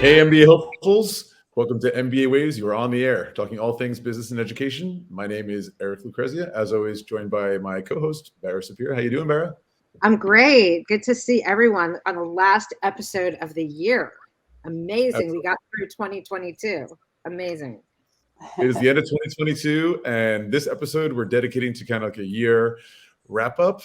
Hey, MBA hopefuls. Welcome to MBA Waves. You are on the air, talking all things business and education. My name is Eric Lucrezia, as always, joined by my co-host, Bara Sapir. How you doing, Bara? I'm great. Good to see everyone on the last episode of the year. Amazing. We got through 2022. Amazing. It is the end of 2022, and this episode we're dedicating to kind of like a year wrap up.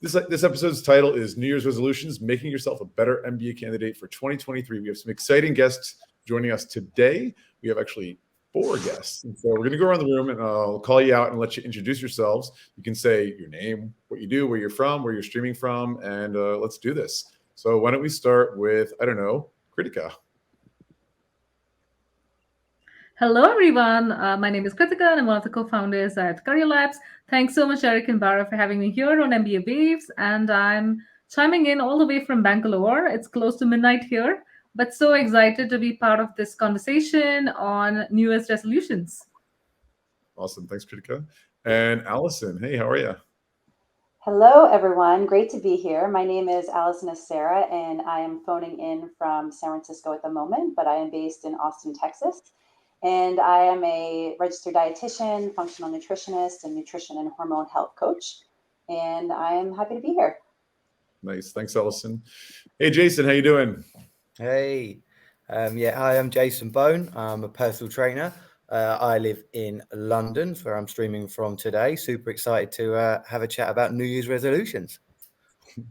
This episode's title is New Year's Resolutions, Making Yourself a Better MBA Candidate for 2023. We have some exciting guests joining us today. We have actually 4 guests. And so we're going to go around the room and I'll call you out and let you introduce yourselves. You can say your name, what you do, where you're from, where you're streaming from, and let's do this. So why don't we start with, I don't know, Krithika. Hello, everyone. My name is Krithika, and I'm one of the co-founders at Career Labs. Thanks so much, Eric and Bara, for having me here on MBA Waves. And I'm chiming in all the way from Bangalore. It's close to midnight here, but so excited to be part of this conversation on New Year's resolutions. Awesome. Thanks, Krithika. And Alison, hey, how are you? Hello, everyone. Great to be here. My name is Alison Acerra, and I am phoning in from San Francisco at the moment, but I am based in Austin, Texas. And I am a registered dietitian, functional nutritionist, and nutrition and hormone health coach. And I am happy to be here. Nice. Thanks, Alison. Hey, Jason, how you doing? Hey. Hi, I'm Jason Bone. I'm a personal trainer. I live in London, where I'm streaming from today. Super excited to have a chat about New Year's resolutions.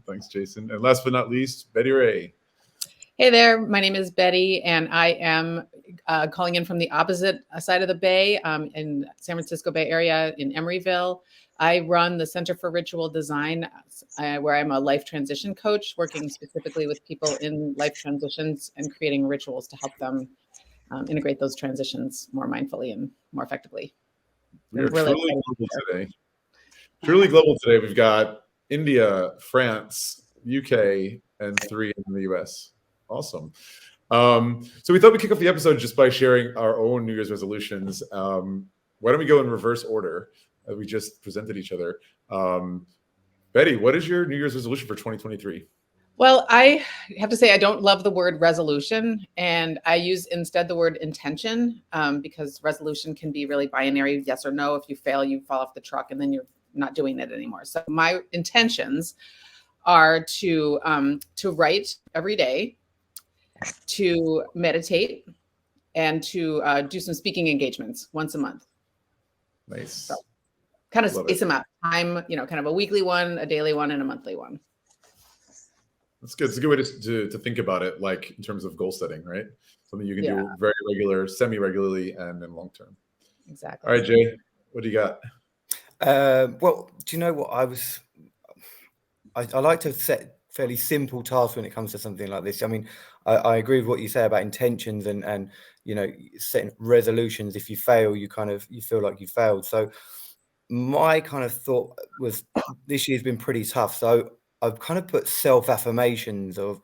Thanks, Jason. And last but not least, Betty Ray. Hey there, my name is Betty, and I am calling in from the opposite side of the Bay in San Francisco Bay Area in Emeryville. I run the Center for Ritual Design, where I'm a life transition coach, working specifically with people in life transitions and creating rituals to help them integrate those transitions more mindfully and more effectively. We are truly global today. Truly global today. We've got India, France, UK, and 3 in the US. Awesome. So we thought we'd kick off the episode just by sharing our own New Year's resolutions. Why don't we go in reverse order? We just presented each other. Betty, what is your New Year's resolution for 2023? Well, I have to say I don't love the word resolution, and I use instead the word intention because resolution can be really binary, yes or no. If you fail, you fall off the truck, and then you're not doing it anymore. So my intentions are to write every day, to meditate, and to do some speaking engagements once a month. Nice. So kind of space them out. Time, kind of a weekly one, a daily one, and a monthly one. That's good. It's a good way to think about it, like in terms of goal setting, right? Something you can do very regular, semi-regularly, and then long term. Exactly. All right, Jay, what do you got? Well, do you know what I like to set fairly simple tasks when it comes to something like this. I mean, I agree with what you say about intentions and setting resolutions. If you fail, you feel like you failed. So my kind of thought was this year's been pretty tough. So I've kind of put self-affirmations of,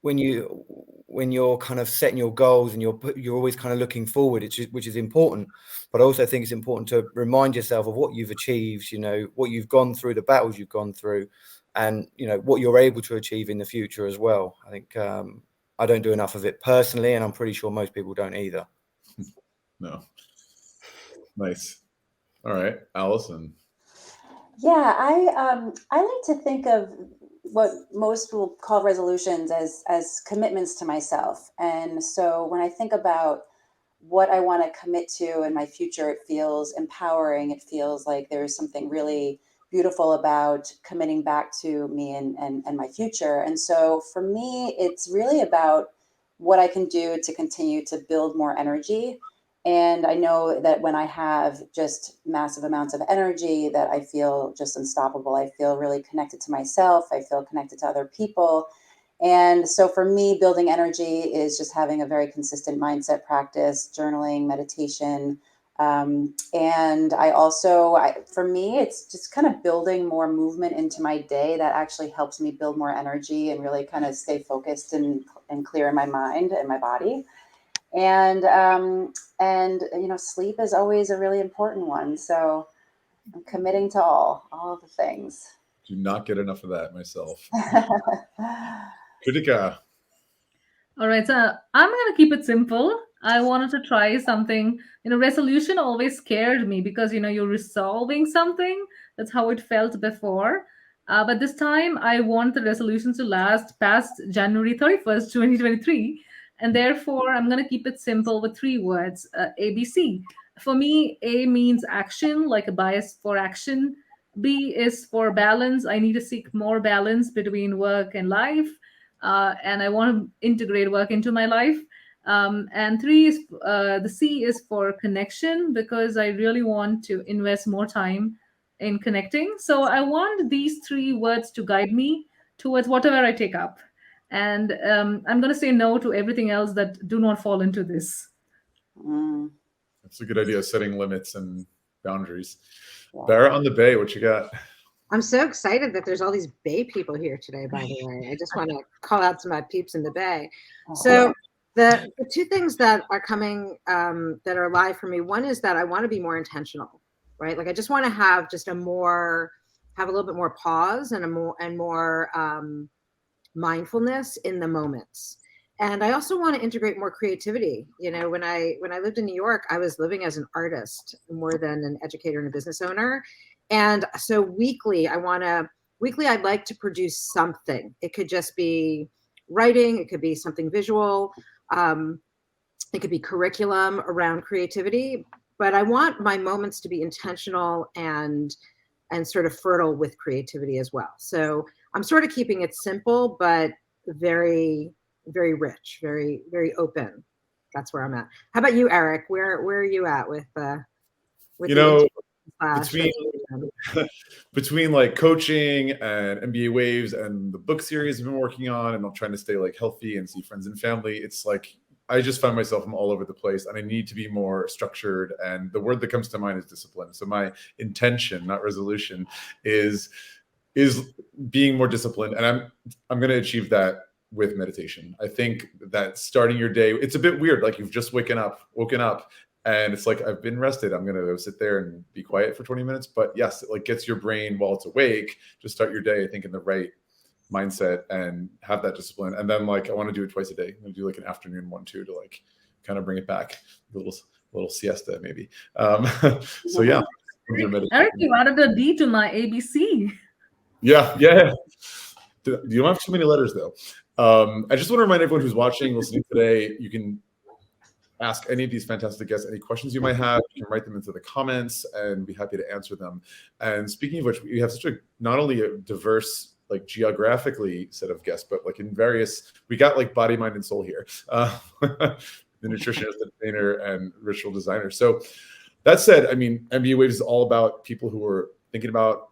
when you're kind of setting your goals and you're always kind of looking forward, which is important. But I also think it's important to remind yourself of what you've achieved, what you've gone through, the battles you've gone through, and what you're able to achieve in the future as well. I think I don't do enough of it personally, and I'm pretty sure most people don't either. No. Nice. All right, Alison. Yeah, I like to think of what most people call resolutions as commitments to myself. And so when I think about what I want to commit to in my future, it feels empowering. It feels like there's something really beautiful about committing back to me and my future. And so for me, it's really about what I can do to continue to build more energy. And I know that when I have just massive amounts of energy, that I feel just unstoppable. I feel really connected to myself. I feel connected to other people. And so for me, building energy is just having a very consistent mindset practice, journaling, meditation. And for me, it's just kind of building more movement into my day that actually helps me build more energy and really kind of stay focused and clear in my mind and my body. And sleep is always a really important one. So I'm committing to all of the things. Do not get enough of that myself. Krithika. All right, so I'm going to keep it simple. I wanted to try something. Resolution always scared me because, you're resolving something. That's how it felt before. But this time, I want the resolutions to last past January 31st, 2023. And therefore, I'm going to keep it simple with three words, ABC. For me, A means action, like a bias for action. B is for balance. I need to seek more balance between work and life, and I want to integrate work into my life. And three is the C is for connection because I really want to invest more time in connecting. So I want these three words to guide me towards whatever I take up. And I'm going to say no to everything else that do not fall into this. That's a good idea, setting limits and boundaries. Bara on the Bay, what you got? I'm so excited that there's all these Bay people here today, by the way. I just want to call out to my peeps in the Bay. So the two things that are coming that are live for me, one is that I want to be more intentional, right? Like I just want to have just have a little bit more pause and more mindfulness in the moments. And I also want to integrate more creativity. When I lived in New York, I was living as an artist more than an educator and a business owner. And so weekly, I'd like to produce something. It could just be writing. It could be something visual. It could be curriculum around creativity. But I want my moments to be intentional and sort of fertile with creativity as well. So I'm sort of keeping it simple, but very, very rich, very, very open. That's where I'm at. How about you, Eric? Where are you at with between like coaching and MBA Waves and the book series I've been working on, and I'm trying to stay like healthy and see friends and family, it's like I just find myself I'm all over the place and I need to be more structured. And the word that comes to mind is discipline. So my intention, not resolution, is being more disciplined. And I'm going to achieve that with meditation. I think that starting your day, it's a bit weird. Like you've just woken up and it's like, I've been rested. I'm going to go sit there and be quiet for 20 minutes. But yes, it like gets your brain while it's awake to start your day, I think, in the right mindset and have that discipline. And then like, I want to do it twice a day. I'm going to do like an afternoon one too, to like kind of bring it back, a little siesta maybe. So yeah. Eric, you added a D to my ABC. Yeah. You don't have too many letters though. I just want to remind everyone who's watching, listening today, you can ask any of these fantastic guests any questions you might have. You can write them into the comments and be happy to answer them. And speaking of which, we have such not only a diverse, like geographically set of guests, but like in various, we got like body, mind, and soul here. The nutritionist, the trainer, and ritual designer. So that said, I mean, MBA Waves is all about people who are thinking about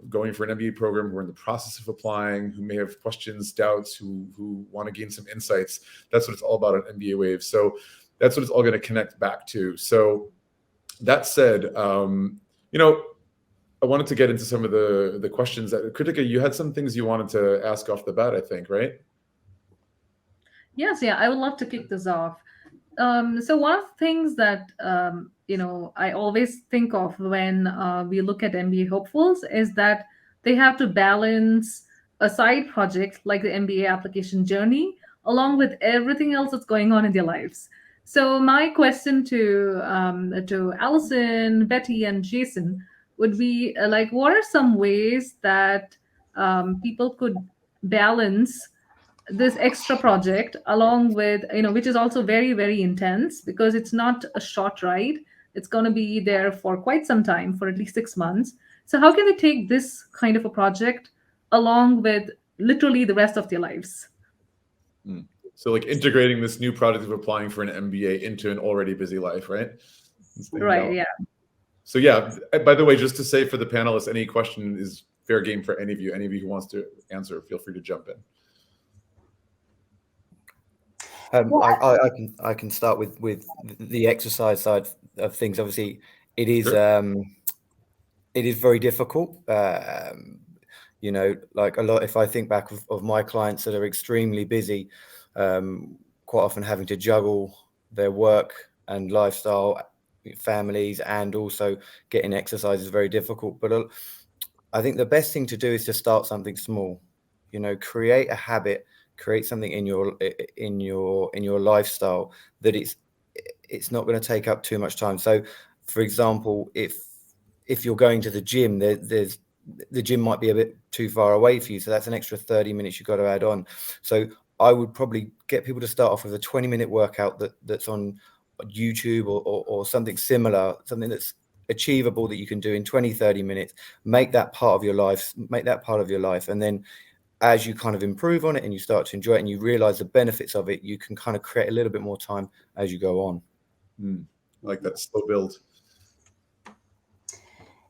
going for an MBA program, who are in the process of applying, who may have questions, doubts, who want to gain some insights. That's what it's all about on MBA Waves. So that's what it's all going to connect back to. So that said, I wanted to get into some of the questions that Krithika, you had some things you wanted to ask off the bat, I think, right? Yes, yeah, I would love to kick this off. So one of the things that I always think of when we look at MBA hopefuls is that they have to balance a side project like the MBA application journey along with everything else that's going on in their lives. So my question to Alison, Betty, and Jason would be like, what are some ways that people could balance this extra project along with, which is also very, very intense because it's not a short ride. It's going to be there for quite some time, for at least 6 months. So how can they take this kind of a project along with literally the rest of their lives? So like integrating this new project of applying for an MBA into an already busy life, right? Right, yeah. So yeah, by the way, just to say for the panelists, any question is fair game for any of you. Any of you who wants to answer, feel free to jump in. I can start with the exercise side of things. Obviously, it is very difficult. Like a lot. If I think back of my clients that are extremely busy, quite often having to juggle their work and lifestyle, families, and also getting exercise is very difficult. But I think the best thing to do is to start something small. Create a habit. create something in your lifestyle that it's not going to take up too much time. So, for example, if you're going to the gym, the gym might be a bit too far away for you, so that's an extra 30 minutes you've got to add on. So I would probably get people to start off with a 20-minute workout that's on YouTube or something similar, something that's achievable that you can do in 20-30 minutes. Make that part of your life, and then as you kind of improve on it and you start to enjoy it and you realize the benefits of it, you can kind of create a little bit more time as you go on. Like that slow build.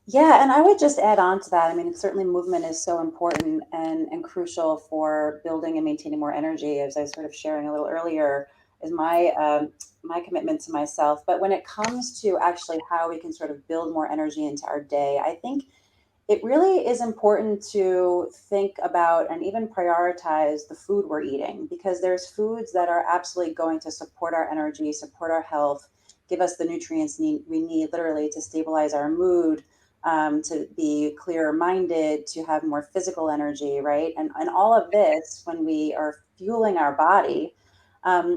Yeah, and I would just add on to that. I mean, certainly movement is so important and crucial for building and maintaining more energy. As I was sort of sharing a little earlier, is my commitment to myself. But when it comes to actually how we can sort of build more energy into our day, I think it really is important to think about and even prioritize the food we're eating, because there's foods that are absolutely going to support our energy, support our health, give us the nutrients we need literally to stabilize our mood, to be clearer minded, to have more physical energy, right? And all of this, when we are fueling our body,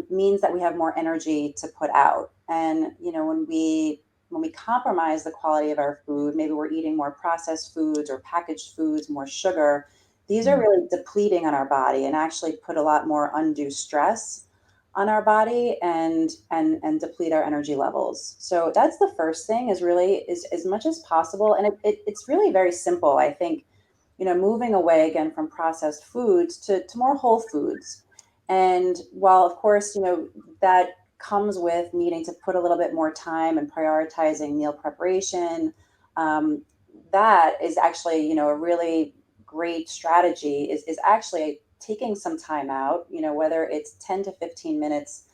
means that we have more energy to put out. And, you know, when we compromise the quality of our food, maybe we're eating more processed foods or packaged foods, more sugar, these are really depleting on our body and actually put a lot more undue stress on our body and deplete our energy levels. So that's the first thing, is really is as much as possible. And it's really very simple. I think, you know, moving away again from processed foods to more whole foods. And while, of course, you know, that comes with needing to put a little bit more time and prioritizing meal preparation, that is actually, you know, a really great strategy is actually taking some time out, you know, whether it's 10 to 15 minutes,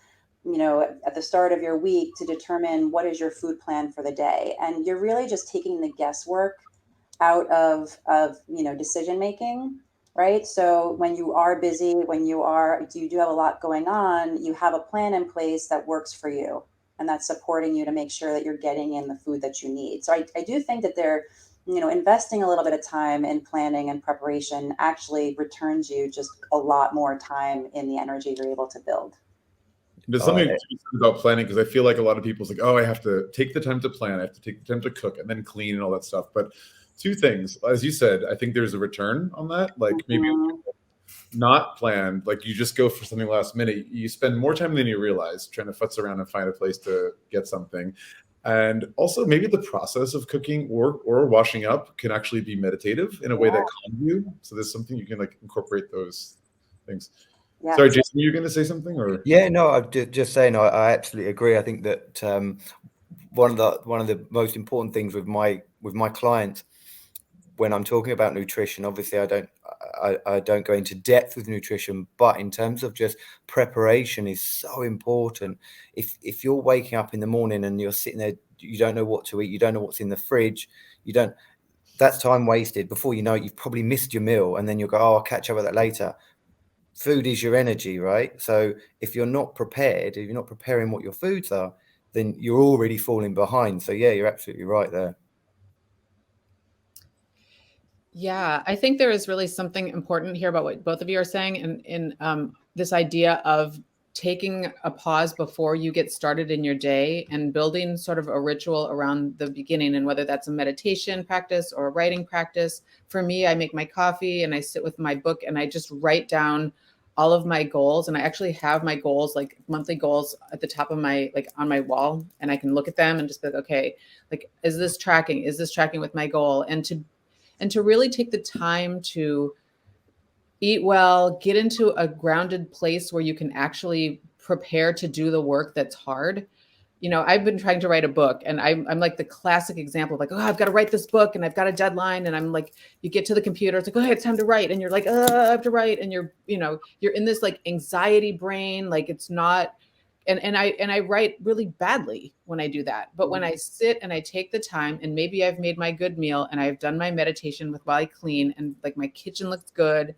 you know, at the start of your week to determine what is your food plan for the day. And you're really just taking the guesswork out of you know, decision making, right? So when you are busy, when you do have a lot going on, you have a plan in place that works for you and that's supporting you to make sure that you're getting in the food that you need. So I do think that they're, you know, investing a little bit of time in planning and preparation actually returns you just a lot more time in the energy you're able to build. There's something about planning, because I feel like a lot of people's like, oh, I have to take the time to plan, I have to take the time to cook and then clean and all that stuff. But two things, as you said, I think there's a return on that. Like maybe not planned, like you just go for something last minute, you spend more time than you realize trying to futz around and find a place to get something. And also maybe the process of cooking or washing up can actually be meditative in a way that calms you. So there's something you can like incorporate those things. Yeah. Sorry, Jason, are you going to say something? Or yeah, no, I'm just saying I absolutely agree. I think that one of the most important things with my clients when I'm talking about nutrition, obviously I don't go into depth with nutrition, but in terms of just preparation is so important. If you're waking up in the morning and you're sitting there, you don't know what to eat, you don't know what's in the fridge, that's time wasted. Before you know it, you've probably missed your meal, and then you'll go, oh, I'll catch up with that later. Food is your energy, right? So if you're not prepared, if you're not preparing what your foods are, then you're already falling behind. So yeah, you're absolutely right there. Yeah, I think there is really something important here about what both of you are saying, in this idea of taking a pause before you get started in your day and building sort of a ritual around the beginning, and whether that's a meditation practice or a writing practice. For me, I make my coffee and I sit with my book and I just write down all of my goals. And I actually have my goals, like monthly goals, at the top of my, like on my wall, and I can look at them and just be like, okay, like, is this tracking? Is this tracking with my goal? And to really take the time to eat well, get into a grounded place where you can actually prepare to do the work that's hard. You know, I've been trying to write a book, and I'm like the classic example of like, oh, I've got to write this book and I've got a deadline. And I'm like, you get to the computer, it's like, oh, it's time to write. And you're like, oh, I have to write. And you're in this like anxiety brain, like it's not. And I write really badly when I do that. But when I sit and I take the time, and maybe I've made my good meal and I've done my meditation while I clean, and like my kitchen looks good,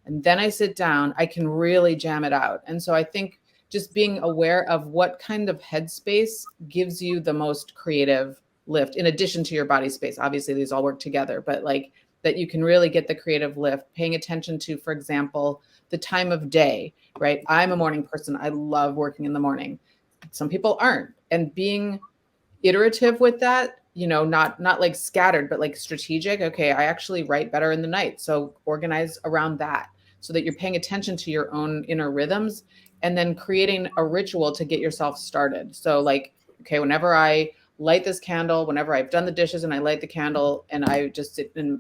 and then I sit down, I can really jam it out. And so I think just being aware of what kind of headspace gives you the most creative lift, in addition to your body space. Obviously, these all work together, but like that you can really get the creative lift, paying attention to, for example, the time of day, right? I'm a morning person. I love working in the morning. Some people aren't. And being iterative with that, not like scattered, but like strategic. Okay, I actually write better in the night. So organize around that so that you're paying attention to your own inner rhythms, and then creating a ritual to get yourself started. So like, okay, whenever I light this candle, whenever I've done the dishes and I light the candle, and I just sit and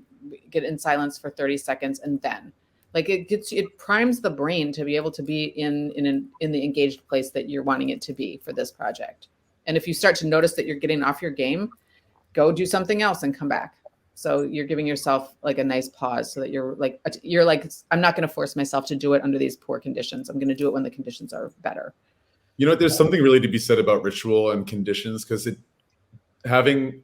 get in silence for 30 seconds, and then like it primes the brain to be able to be in the engaged place that you're wanting it to be for this project. And if you start to notice that you're getting off your game, go do something else and come back. So you're giving yourself like a nice pause, so that you're like, I'm not going to force myself to do it under these poor conditions. I'm going to do it when the conditions are better. There's something really to be said about ritual and conditions, because having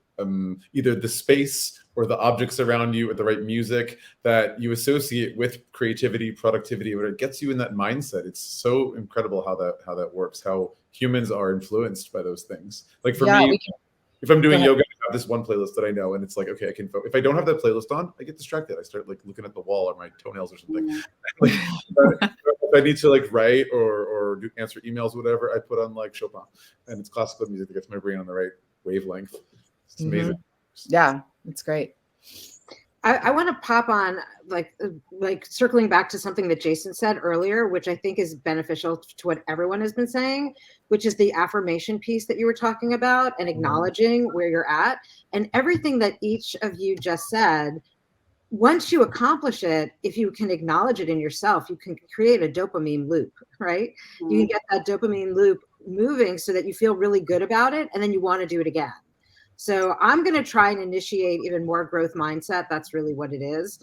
either the space or the objects around you or the right music that you associate with creativity, productivity, where it gets you in that mindset. It's so incredible how that works, how humans are influenced by those things. Like for me, if I'm doing yoga, I have this one playlist that I know, and it's like, okay, if I don't have that playlist on, I get distracted. I start like looking at the wall or my toenails or something. If I need to like write or answer emails, whatever, I put on like Chopin, and it's classical music that gets my brain on the right wavelength. It's amazing. Yeah, it's great. I want to pop on like circling back to something that Jason said earlier, which I think is beneficial to what everyone has been saying, which is the affirmation piece that you were talking about, and acknowledging where you're at, and everything that each of you just said. Once you accomplish it, if you can acknowledge it in yourself, you can create a dopamine loop, right? Mm-hmm. You can get that dopamine loop moving so that you feel really good about it, and then you want to do it again. So I'm going to try and initiate even more growth mindset. That's really what it is,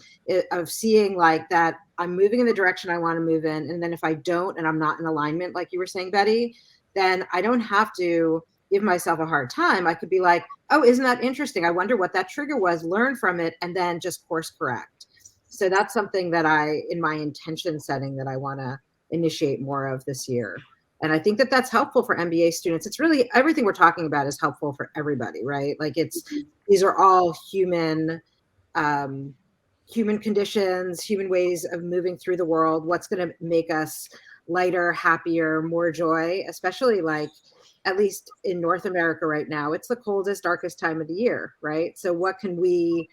of seeing like that I'm moving in the direction I want to move in. And then if I don't, and I'm not in alignment, like you were saying, Betty, then I don't have to give myself a hard time. I could be like, oh, isn't that interesting? I wonder what that trigger was, learn from it, and then just course correct. So that's something that in my intention setting, that I want to initiate more of this year. And I think that that's helpful for MBA students. It's really, everything we're talking about is helpful for everybody, right? Like these are all human conditions, human ways of moving through the world. What's going to make us lighter, happier, more joy, especially like, at least in North America right now, it's the coldest, darkest time of the year, right? So what can we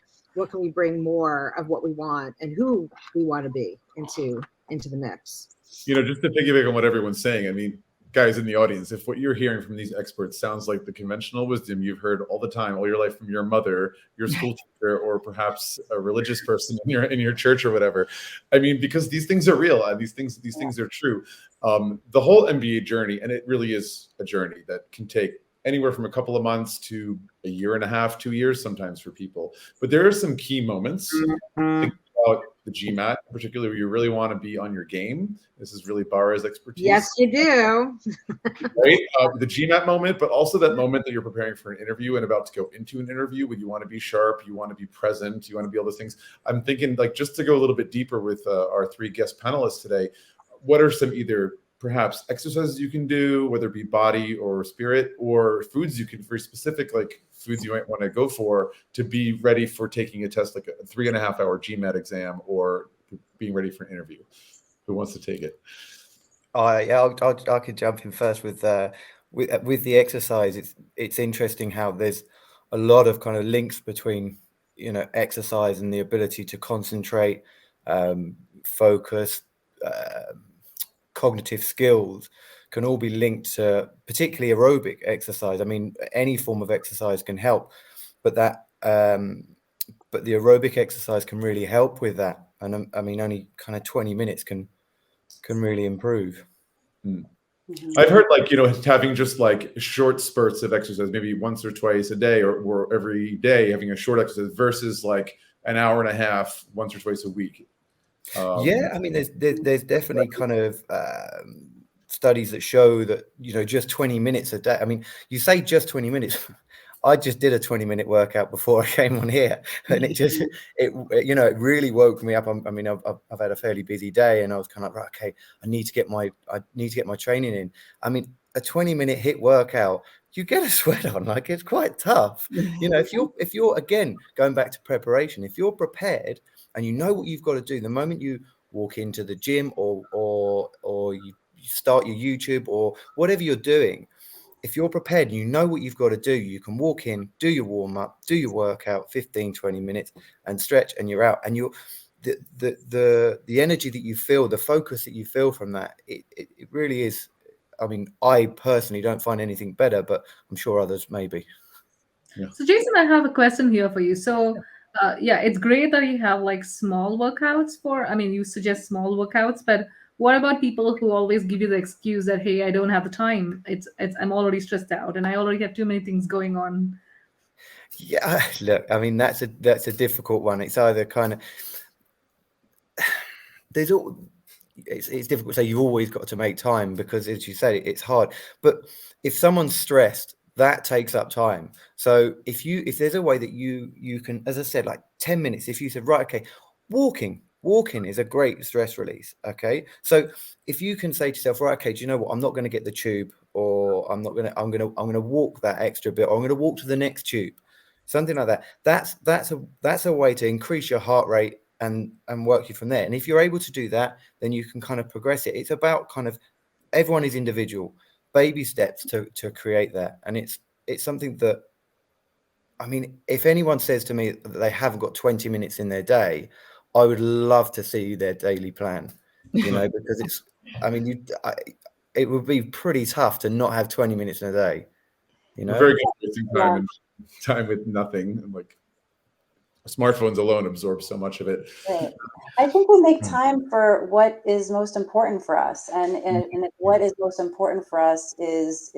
bring more of what we want and who we want to be into the mix? Just to piggyback on what everyone's saying, I mean, guys in the audience, if what you're hearing from these experts sounds like the conventional wisdom you've heard all the time, all your life, from your mother, your school teacher, or perhaps a religious person in your church or whatever, I mean, because these things are real and these things are true. The whole MBA journey, and it really is a journey that can take anywhere from a couple of months to a year and a half, 2 years sometimes for people. But there are some key moments. Think about the GMAT in particular, where you really want to be on your game. This is really Bara's expertise. Yes, you do. Right? The GMAT moment, but also that moment that you're preparing for an interview and about to go into an interview, when you want to be sharp, you want to be present, you want to be all those things. I'm thinking, like, just to go a little bit deeper with our three guest panelists today, what are some either perhaps exercises you can do, whether it be body or spirit, or foods you can, very specific, like foods you might want to go for to be ready for taking a test, like a 3.5 hour GMAT exam, or being ready for an interview? Who wants to take it? I could jump in first with the exercise. It's interesting how there's a lot of kind of links between exercise and the ability to concentrate, focus, cognitive skills can all be linked to particularly aerobic exercise. I mean, any form of exercise can help, but the aerobic exercise can really help with that. And I mean, only kind of 20 minutes can really improve. I've heard, like, having just like short spurts of exercise, maybe once or twice a day, or every day, having a short exercise versus like an hour and a half once or twice a week. Yeah, I mean, there's definitely kind of studies that show that just 20 minutes a day. I mean, you say just 20 minutes. I just did a 20-minute workout before I came on here, and it really woke me up. I mean, I've had a fairly busy day, and I was kind of like, right, okay, I need to get my training in. I mean, a 20-minute HIIT workout, you get a sweat on, like, it's quite tough. If you're again going back to preparation, if you're prepared and you know what you've got to do, the moment you walk into the gym, or you start your YouTube, or whatever you're doing. If you're prepared, you know what you've got to do, you can walk in, do your warm up, do your workout, 15, 20 minutes, and stretch, and you're out. And you're the energy that you feel, the focus that you feel from that, it really is. I mean, I personally don't find anything better, but I'm sure others maybe. So Jason, I have a question here for you. So yeah, it's great that you have like small workouts you suggest small workouts, but what about people who always give you the excuse that, hey, I don't have the time. I'm already stressed out and I already have too many things going on. Yeah, look, I mean, that's a difficult one. It's either kind of, it's difficult to say you've always got to make time, because as you say, it's hard. But if someone's stressed, that takes up time. So if there's a way that you can, as I said, like 10 minutes, if you said, right, okay, walking is a great stress release. Okay. So if you can say to yourself, right, okay, do you know what? I'm not going to get the tube, or I'm going to walk that extra bit, or I'm going to walk to the next tube, something like that. That's a way to increase your heart rate and work you from there. And if you're able to do that, then you can kind of progress it. It's about kind of, everyone is individual, baby steps to create that. And it's something that, I mean, if anyone says to me that they haven't got 20 minutes in their day, I would love to see their daily plan, because it's, I mean, it would be pretty tough to not have 20 minutes in a day, We're very good at wasting time with nothing. And like, smartphones alone absorb so much of it. Right. I think we make time for what is most important for us, and if what is most important for us is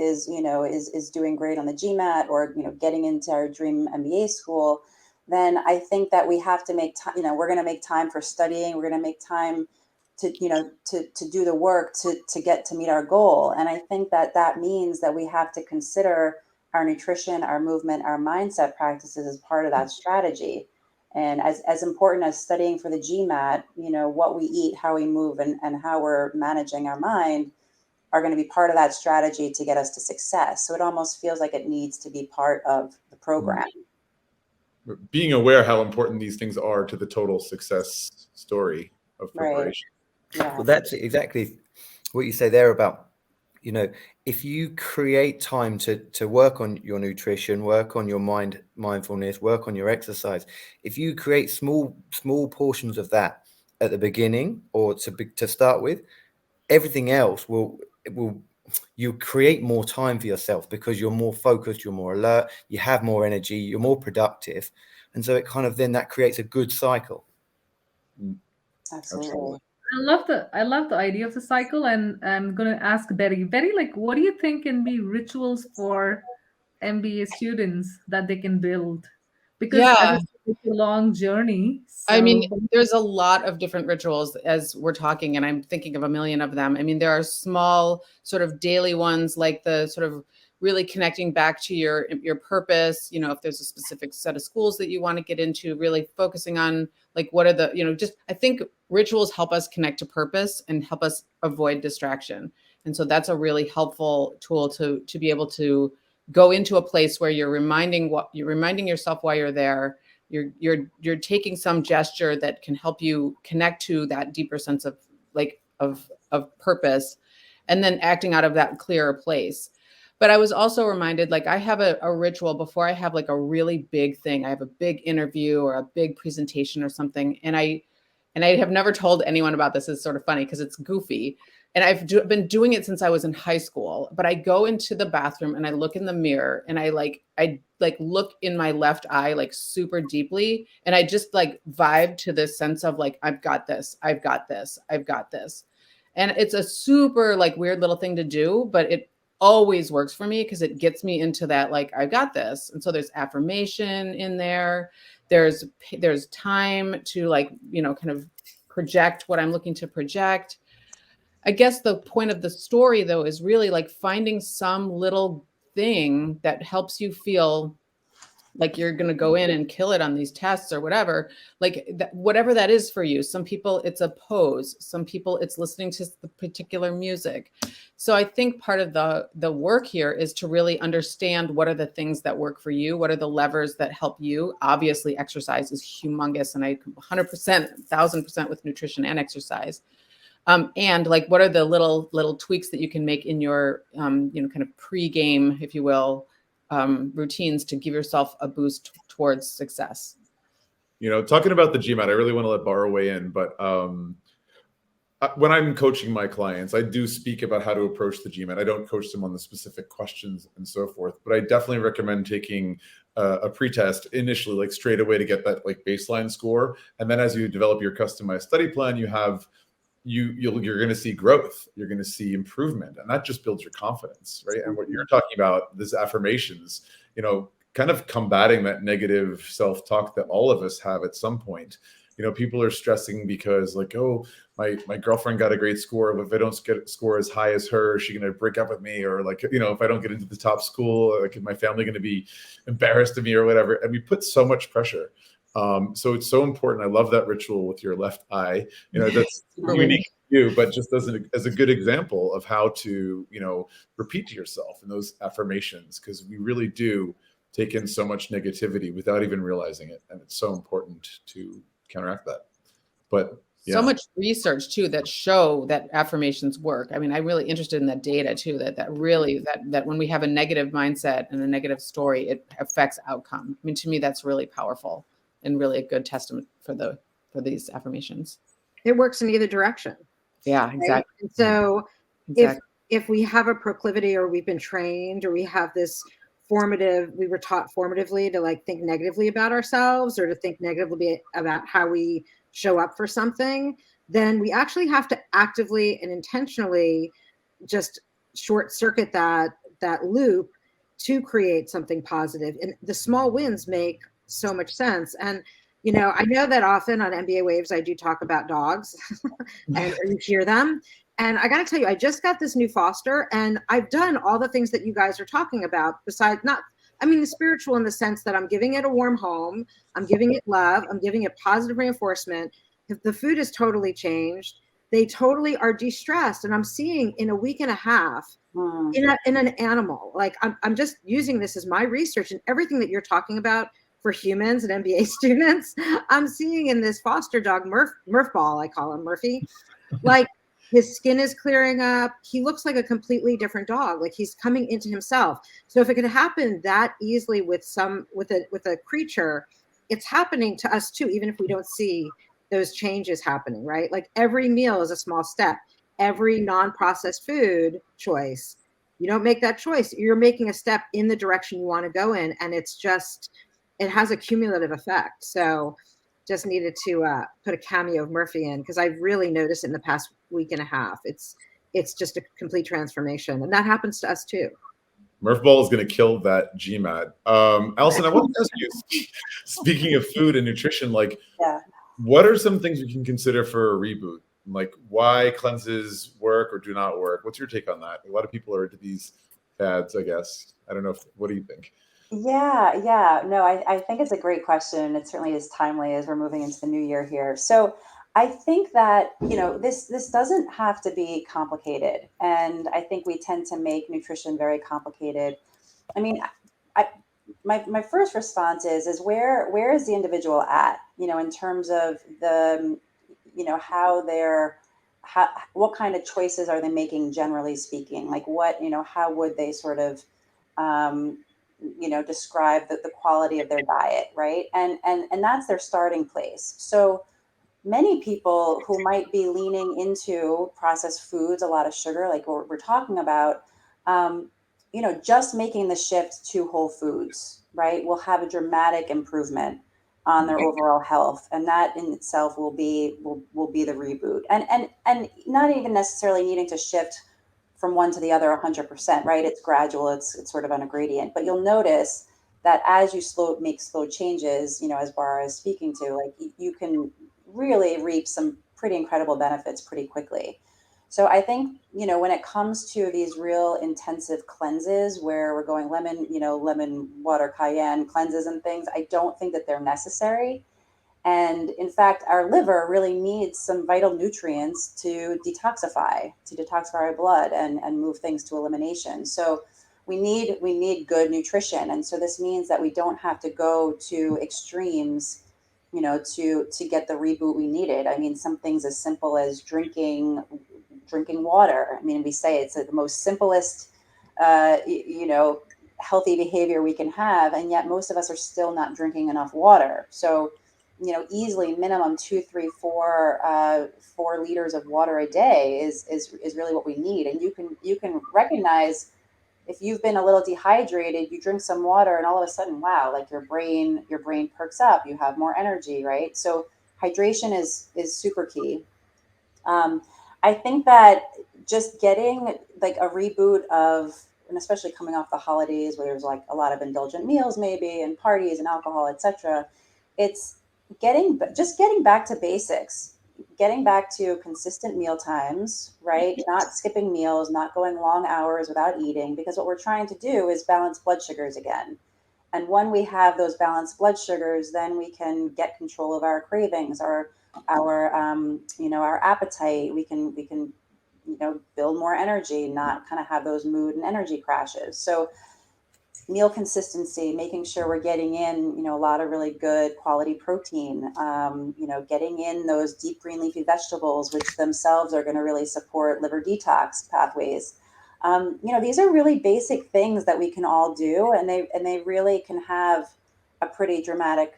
doing great on the GMAT, or getting into our dream MBA school, then I think that we have to make time. We're going to make time for studying. We're going to make time to do the work to get to meet our goal. And I think that means that we have to consider our nutrition, our movement, our mindset practices as part of that strategy. And as important as studying for the GMAT, what we eat, how we move, and how we're managing our mind are going to be part of that strategy to get us to success. So it almost feels like it needs to be part of the program. Being aware how important these things are to the total success story of preparation. Right. Yeah. Well, that's exactly what you say there about, if you create time to work on your nutrition, work on your mindfulness, work on your exercise, if you create small portions of that at the beginning, or to start with, everything else you create more time for yourself, because you're more focused, you're more alert, you have more energy, you're more productive. And so it kind of, then that creates a good cycle. Absolutely. I love the idea of the cycle, and I'm going to ask Betty, like, what do you think can be rituals for MBA students that they can build? Because as I said, it's a long journey. So... I mean, there's a lot of different rituals as we're talking, and I'm thinking of a million of them. I mean, there are small sort of daily ones, like the sort of really connecting back to your purpose. If there's a specific set of schools that you want to get into, really focusing on like, what are the, I think rituals help us connect to purpose and help us avoid distraction. And so that's a really helpful tool to be able to go into a place where you're reminding yourself why you're there. You're taking some gesture that can help you connect to that deeper sense of purpose, and then acting out of that clearer place. But I was also reminded, like, I have a ritual before I have like a really big thing. I have a big interview or a big presentation or something. And I have never told anyone about this. It's sort of funny because it's goofy. And I've been doing it since I was in high school. But I go into the bathroom and I look in the mirror, and I look in my left eye, like super deeply. And I just like vibe to this sense of like, I've got this, I've got this, I've got this. And it's a super like weird little thing to do, but it always works for me because it gets me into that, like, I got this. And so there's affirmation in there. There's time to like, kind of project what I'm looking to project. I guess the point of the story though is really like finding some little thing that helps you feel like you're going to go in and kill it on these tests or whatever, like whatever that is for you. Some people it's a pose, some people it's listening to the particular music. So I think part of the work here is to really understand what are the things that work for you, what are the levers that help you. Obviously exercise is humongous, and I 100%, 1000% with nutrition and exercise. And like, what are the little tweaks that you can make in your, kind of pre-game, if you will, routines to give yourself a boost towards success? Talking about the GMAT, I really want to let Bara weigh in, but when I'm coaching my clients, I do speak about how to approach the GMAT. I don't coach them on the specific questions and so forth, but I definitely recommend taking a pretest initially, like straight away, to get that like baseline score. And then as you develop your customized study plan, you're going to see growth, you're going to see improvement, and that just builds your confidence, right? And what you're talking about, these affirmations, kind of combating that negative self-talk that all of us have at some point. People are stressing because like, oh, my girlfriend got a great score, but if I don't get a score as high as her, is she going to break up with me? Or like, if I don't get into the top school, like, is my family going to be embarrassed of me or whatever? And we put so much pressure. So it's so important. I love that ritual with your left eye. That's unique to you, but just as a good example of how to, repeat to yourself in those affirmations, because we really do take in so much negativity without even realizing it. And it's so important to counteract that. But yeah. So much research too that show that affirmations work. I mean, I'm really interested in that data too, that when we have a negative mindset and a negative story, it affects outcome. I mean, to me, that's really powerful and really a good testament for these affirmations. It works in either direction. Yeah, exactly. Right? And so if we have a proclivity, or we've been trained, or we have this we were taught formatively to like think negatively about ourselves, or to think negatively about how we show up for something, then we actually have to actively and intentionally just short circuit that loop to create something positive. And the small wins make so much sense. And I know that often on MBA Waves I do talk about dogs and you hear them. And I got to tell you, I just got this new foster, and I've done all the things that you guys are talking about, besides the spiritual, in the sense that I'm giving it a warm home, I'm giving it love, I'm giving it positive reinforcement. If the food has totally changed, they totally are de-stressed. And I'm seeing in a week and a half in an animal, like I'm just using this as my research, and everything that you're talking about for humans and MBA students, I'm seeing in this foster dog, Murph Ball, I call him Murphy, like, his skin is clearing up. He looks like a completely different dog. Like, he's coming into himself. So if it could happen that easily with a creature, it's happening to us too, even if we don't see those changes happening, right? Like, every meal is a small step. Every non-processed food choice, you don't make that choice. You're making a step in the direction you want to go in. And it has a cumulative effect. So just needed to put a cameo of Murphy in, because I've really noticed it in the past week and a half. It's just a complete transformation, and that happens to us too. Murph Ball is going to kill that GMAT. Alison, I want to ask you, speaking of food and nutrition, like, what are some things we can consider for a reboot? Like, why cleanses work or do not work? What's your take on that? A lot of people are into these fads, I guess. I don't know. What do you think? Yeah. No, I think it's a great question. It certainly is timely as we're moving into the new year here. So I think that, this doesn't have to be complicated. And I think we tend to make nutrition very complicated. I mean, my first response is where is the individual at, in terms of the, what kind of choices are they making, generally speaking? Like, how would they sort of, describe the quality of their diet, right? And that's their starting place. So many people who might be leaning into processed foods, a lot of sugar, like we're talking about, just making the shift to whole foods, right, will have a dramatic improvement on their overall health. And that in itself will be the reboot. And not even necessarily needing to shift from one to the other 100%, right? It's gradual, it's sort of on a gradient. But you'll notice that as you make slow changes, as Bara is speaking to, like, you can really reap some pretty incredible benefits pretty quickly. So I think, when it comes to these real intensive cleanses where we're going lemon water cayenne cleanses and things, I don't think that they're necessary. And in fact, our liver really needs some vital nutrients to detoxify our blood and move things to elimination. So we need good nutrition. And so this means that we don't have to go to extremes, to get the reboot we needed. I mean, some things as simple as drinking water. I mean, we say it's the most simplest, healthy behavior we can have, and yet most of us are still not drinking enough water. So, easily minimum 2, 3, 4 liters of water a day is really what we need. And you can recognize if you've been a little dehydrated, you drink some water, and all of a sudden, wow, like your brain perks up. You have more energy, right? So hydration is super key. I think that just getting like a reboot of, and especially coming off the holidays where there's like a lot of indulgent meals maybe and parties and alcohol, etc. It's getting back to basics, getting back to consistent meal times, right? Not skipping meals, not going long hours without eating, because what we're trying to do is balance blood sugars again. And when we have those balanced blood sugars, then we can get control of our cravings, our appetite. We can build more energy, not kind of have those mood and energy crashes. So meal consistency, making sure we're getting in, a lot of really good quality protein, getting in those deep green leafy vegetables, which themselves are going to really support liver detox pathways. These are really basic things that we can all do, and they really can have a pretty dramatic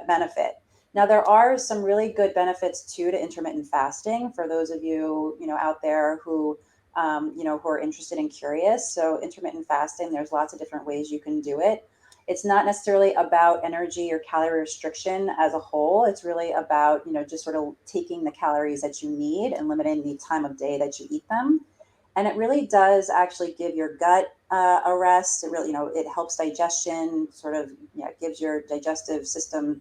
benefit. Now, there are some really good benefits too to intermittent fasting for those of you, out there who are interested and curious. So intermittent fasting, there's lots of different ways you can do it. It's not necessarily about energy or calorie restriction as a whole. It's really about, just sort of taking the calories that you need and limiting the time of day that you eat them. And it really does actually give your gut a rest. It really, it helps digestion, sort of, it gives your digestive system,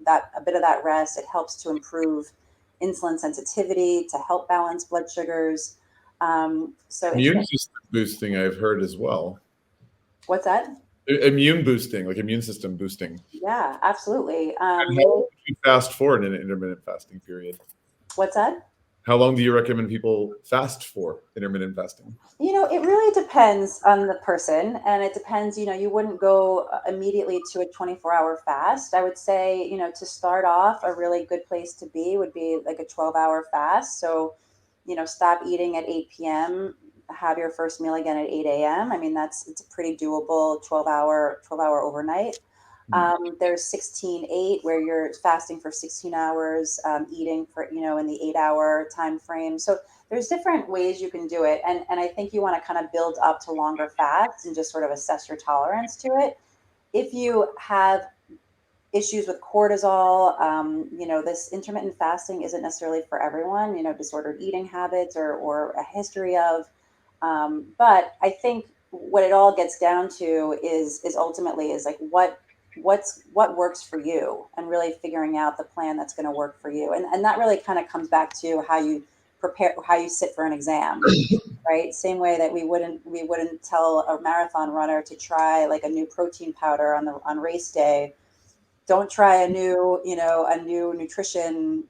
that a bit of that rest. It helps to improve insulin sensitivity, to help balance blood sugars. So Immune system boosting, I've heard as well. What's that? Immune boosting, like immune system boosting. Yeah, absolutely. And how long do you fast for in an intermittent fasting period? What's that? How long do you recommend people fast for intermittent fasting? It really depends on the person, and it depends, you wouldn't go immediately to a 24-hour fast. I would say, to start off, a really good place to be would be like a 12-hour fast. So, stop eating at 8 p.m., have your first meal again at 8 a.m. I mean, it's a pretty doable 12-hour overnight. There's 16-8 where you're fasting for 16 hours, eating for, in the 8-hour time frame. So there's different ways you can do it. And I think you want to kind of build up to longer fasts and just sort of assess your tolerance to it. If you have issues with cortisol, this intermittent fasting isn't necessarily for everyone, disordered eating habits or a history of. But I think what it all gets down to is ultimately is like what works for you, and really figuring out the plan that's going to work for you. And that really kind of comes back to how you prepare, how you sit for an exam, right? Same way that we wouldn't tell a marathon runner to try like a new protein powder on race day. Don't try a new nutrition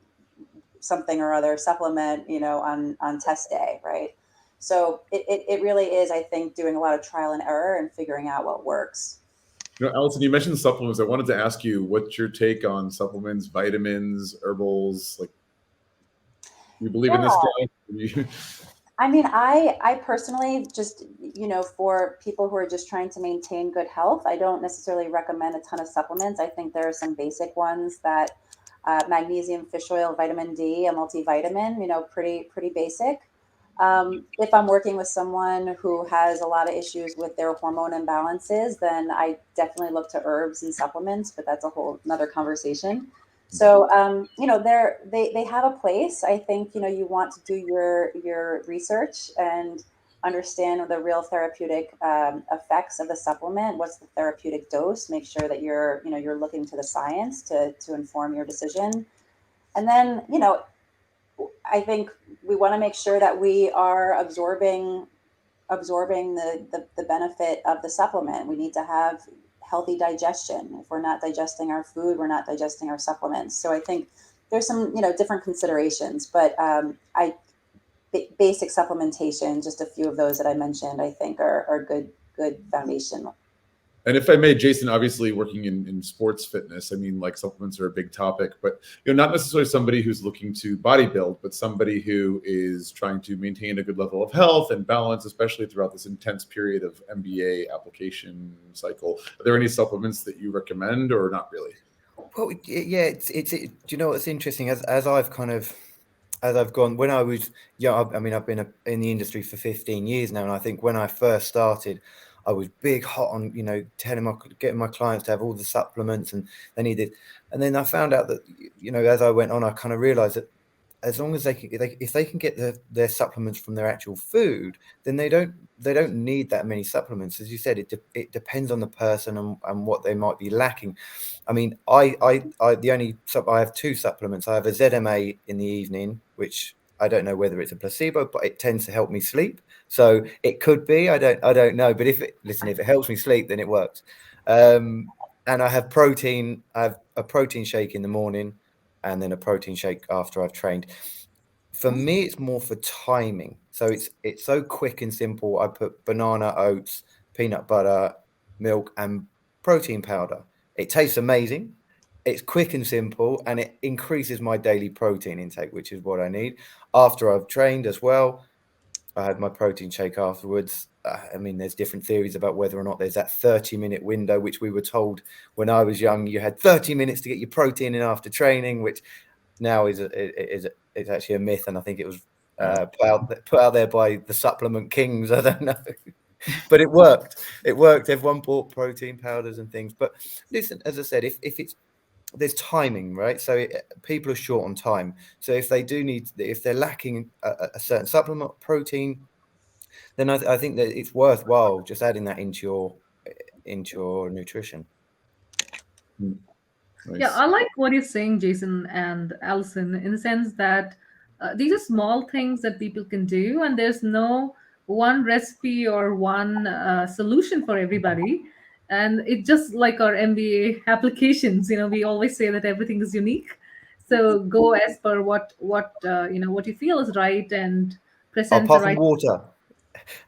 something or other supplement, on test day, right? So it really is, I think, doing a lot of trial and error and figuring out what works. Alison, you mentioned supplements. I wanted to ask you, what's your take on supplements, vitamins, herbals? Like, you believe in this stuff? I mean, I personally just, for people who are just trying to maintain good health, I don't necessarily recommend a ton of supplements. I think there are some basic ones that magnesium, fish oil, vitamin D, a multivitamin, pretty basic. If I'm working with someone who has a lot of issues with their hormone imbalances, then I definitely look to herbs and supplements, but that's a whole another conversation. So, they have a place. I think, you want to do your research and understand the real therapeutic effects of the supplement. What's the therapeutic dose? Make sure that you're looking to the science to inform your decision. And then, I think we want to make sure that we are absorbing the benefit of the supplement. We need to have healthy digestion. If we're not digesting our food, we're not digesting our supplements. So I think there's some, different considerations, but basic supplementation, just a few of those that I mentioned, I think are good foundation. And if I may, Jason, obviously working in sports fitness, I mean, like supplements are a big topic, but not necessarily somebody who's looking to bodybuild, but somebody who is trying to maintain a good level of health and balance, especially throughout this intense period of MBA application cycle. Are there any supplements that you recommend, or not really? Well, yeah, it's do you know what's interesting? As I've gone, when I was young, I mean, I've been in the industry for 15 years now, and I think when I first started, I was big hot on, getting my clients to have all the supplements and they needed. And then I found out that, as I went on, I kind of realized that as long as if they can get their supplements from their actual food, then they don't need that many supplements. As you said, it depends on the person and what they might be lacking. I mean, I have two supplements. I have a ZMA in the evening, which I don't know whether it's a placebo, but it tends to help me sleep. So it could be, I don't know. But if it helps me sleep, then it works. And I have protein. I have a protein shake in the morning, and then a protein shake after I've trained. For me, it's more for timing. So it's so quick and simple. I put banana, oats, peanut butter, milk, and protein powder. It tastes amazing. It's quick and simple, and it increases my daily protein intake, which is what I need. After I've trained as well, I had my protein shake afterwards. I mean, there's different theories about whether or not there's that 30-minute window, which we were told when I was young, you had 30 minutes to get your protein in after training, which now is actually a myth. And I think it was put out there by the supplement kings. I don't know. But it worked. Everyone bought protein powders and things. But listen, as I said, if there's timing, right? So people are short on time. So if they're lacking a certain supplement, protein, then I think that it's worthwhile just adding that into your nutrition. Nice. Yeah, I like what you're saying, Jason and Alison, in the sense that these are small things that people can do, and there's no one recipe or one solution for everybody. And it just like our MBA applications, we always say that everything is unique. So go as per what you feel is right and present the Apart from right. water,